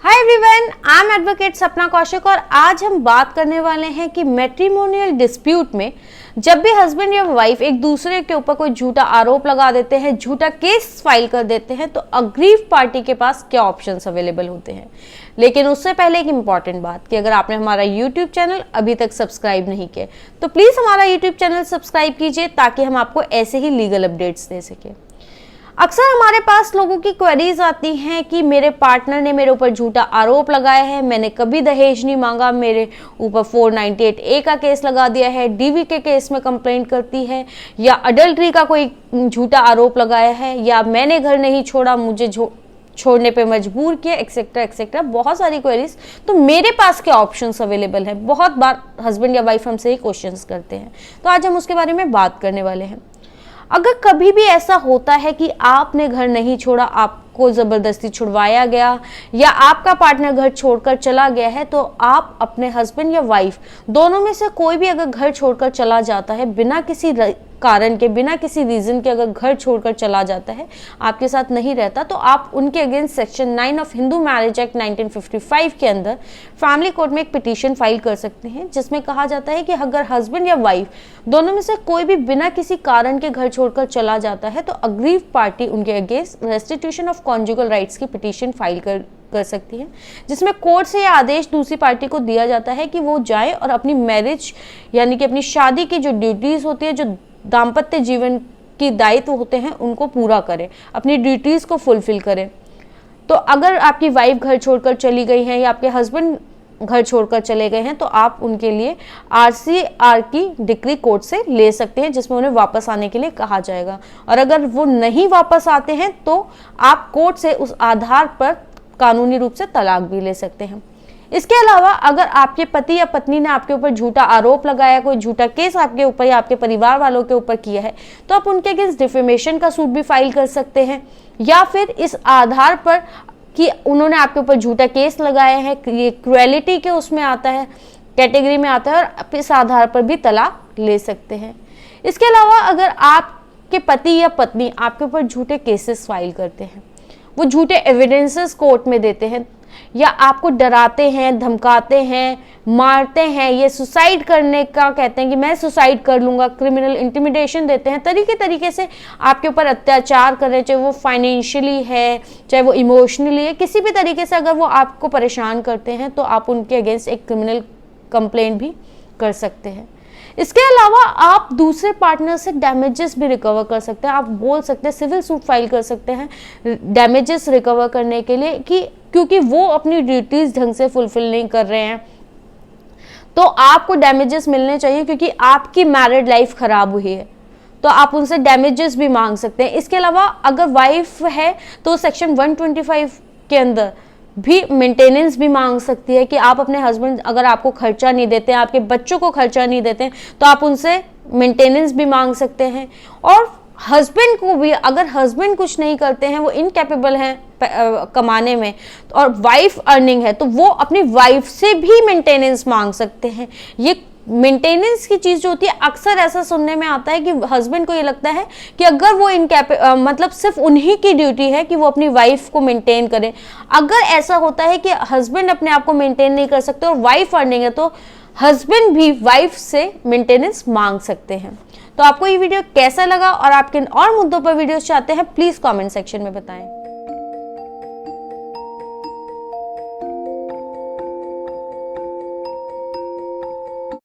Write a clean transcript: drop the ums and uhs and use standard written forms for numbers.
Hi everyone, I am advocate सपना कौशिक और आज हम बात करने वाले हैं कि मैट्रिमोनियल डिस्प्यूट में जब भी हस्बैंड या वाइफ एक दूसरे के ऊपर कोई झूठा आरोप लगा देते हैं, झूठा केस फाइल कर देते हैं, तो अग्रीव पार्टी के पास क्या ऑप्शंस अवेलेबल होते हैं। लेकिन उससे पहले एक इंपॉर्टेंट बात कि अगर आपने हमारा यूट्यूब चैनल अभी तक सब्सक्राइब नहीं किया तो प्लीज हमारा यूट्यूब चैनल सब्सक्राइब कीजिए ताकि हम आपको ऐसे ही लीगल अपडेट्स दे सकें। अक्सर हमारे पास लोगों की क्वेरीज आती हैं कि मेरे पार्टनर ने मेरे ऊपर झूठा आरोप लगाया है, मैंने कभी दहेज नहीं मांगा, मेरे ऊपर 498A का केस लगा दिया है, डीवी के केस में कंप्लेंट करती है, या अडल्ट्री का कोई झूठा आरोप लगाया है, या मैंने घर नहीं छोड़ा, मुझे छोड़ने पे मजबूर किया, एक्सेट्रा एक्सेट्रा। बहुत सारी क्वेरीज। तो मेरे पास क्या ऑप्शंस अवेलेबल है, बहुत बार हस्बैंड या वाइफ हमसे ही क्वेश्चंस करते हैं, तो आज हम उसके बारे में बात करने वाले हैं। अगर कभी भी ऐसा होता है कि आपने घर नहीं छोड़ा, आपको जबरदस्ती छुड़वाया गया, या आपका पार्टनर घर छोड़कर चला गया है, तो आप अपने हस्बैंड या वाइफ दोनों में से कोई भी अगर घर छोड़कर चला जाता है, बिना किसी कारण के, बिना किसी रीजन के अगर घर छोड़कर चला जाता है, आपके साथ नहीं रहता, तो आप उनके against section 9 of Hindu marriage act 1955 के अंदर फैमिली कोर्ट में एक पिटीशन फाइल कर सकते हैं, जिसमें कहा जाता है कि अगर हस्बैंड या वाइफ दोनों में से कोई भी बिना किसी कारण के घर छोड़कर चला जाता है, तो अग्रीव पार्टी उनके against restitution of conjugal rights की पिटीशन फाइल कर सकती है, जिसमें कोर्ट से यह आदेश दूसरी पार्टी को दिया जाता है कि वो जाए और अपनी मैरिज यानी कि अपनी शादी की जो ड्यूटीज होती है, जो दाम्पत्य जीवन की दायित्व होते हैं, उनको पूरा करें, अपनी ड्यूटीज को फुलफिल करें। तो अगर आपकी वाइफ घर छोड़कर चली गई है या आपके हस्बैंड घर छोड़कर चले गए हैं, तो आप उनके लिए RCR की डिक्री कोर्ट से ले सकते हैं, जिसमें उन्हें वापस आने के लिए कहा जाएगा। और अगर वो नहीं वापस आते हैं तो आप कोर्ट से उस आधार पर कानूनी रूप से तलाक भी ले सकते हैं। इसके अलावा अगर आपके पति या पत्नी ने आपके ऊपर झूठा आरोप लगाया, कोई झूठा केस आपके ऊपर या आपके परिवार वालों के ऊपर किया है, तो आप उनके अगेंस्ट डिफेमेशन का सूट भी फाइल कर सकते हैं, या फिर इस आधार पर कि उन्होंने आपके ऊपर झूठा केस लगाया है, ये क्रुएलिटी के उसमें आता है, कैटेगरी में आता है, और इस आधार पर भी तलाक ले सकते हैं। इसके अलावा अगर आपके पति या पत्नी आपके ऊपर झूठे केसेस फाइल करते हैं, वो झूठे एविडेंसेस कोर्ट में देते हैं, या आपको डराते हैं, धमकाते हैं, मारते हैं, ये सुसाइड करने का कहते हैं कि मैं सुसाइड कर लूंगा, क्रिमिनल इंटिमिडेशन देते हैं, तरीके से आपके ऊपर अत्याचार कर रहे हैं, चाहे वो फाइनेंशियली है, चाहे वो इमोशनली है, किसी भी तरीके से अगर वो आपको परेशान करते हैं, तो आप उनके अगेंस्ट एक क्रिमिनल कंप्लेंट भी कर सकते हैं। इसके अलावा आप दूसरे पार्टनर से डैमेजेस भी रिकवर कर सकते हैं। आप बोल सकते हैं, सिविल सूट फाइल कर सकते हैं डैमेजेस रिकवर करने के लिए, कि क्योंकि वो अपनी ड्यूटीज ढंग से फुलफिल नहीं कर रहे हैं, तो आपको डैमेजेस मिलने चाहिए, क्योंकि आपकी मैरिड लाइफ खराब हुई है, तो आप उनसे डैमेजेस भी मांग सकते हैं। इसके अलावा अगर वाइफ है तो सेक्शन 125 के अंदर भी मेंटेनेंस भी मांग सकती है, कि आप अपने हस्बैंड अगर आपको खर्चा नहीं देते हैं, आपके बच्चों को खर्चा नहीं देते हैं, तो आप उनसे मेंटेनेंस भी मांग सकते हैं। और हस्बैंड को भी, अगर हस्बैंड कुछ नहीं करते हैं, वो इनकैपेबल हैं कमाने में, और वाइफ अर्निंग है, तो वो अपनी वाइफ से भी मेंटेनेंस मांग सकते हैं। ये मेंटेनेंस की चीज जो होती है, अक्सर ऐसा सुनने में आता है कि हस्बैंड को ये लगता है कि अगर वो मतलब सिर्फ उन्हीं की ड्यूटी है कि वो अपनी वाइफ को मेंटेन करें। अगर ऐसा होता है कि हस्बैंड अपने आप को मेंटेन नहीं कर सकते और वाइफ अर्निंग है, तो हस्बैंड भी वाइफ से मेंटेनेंस मांग सकते हैं। तो आपको ये वीडियो कैसा लगा और आप किन और मुद्दों पर वीडियोस चाहते हैं, प्लीज कमेंट सेक्शन में बताएं।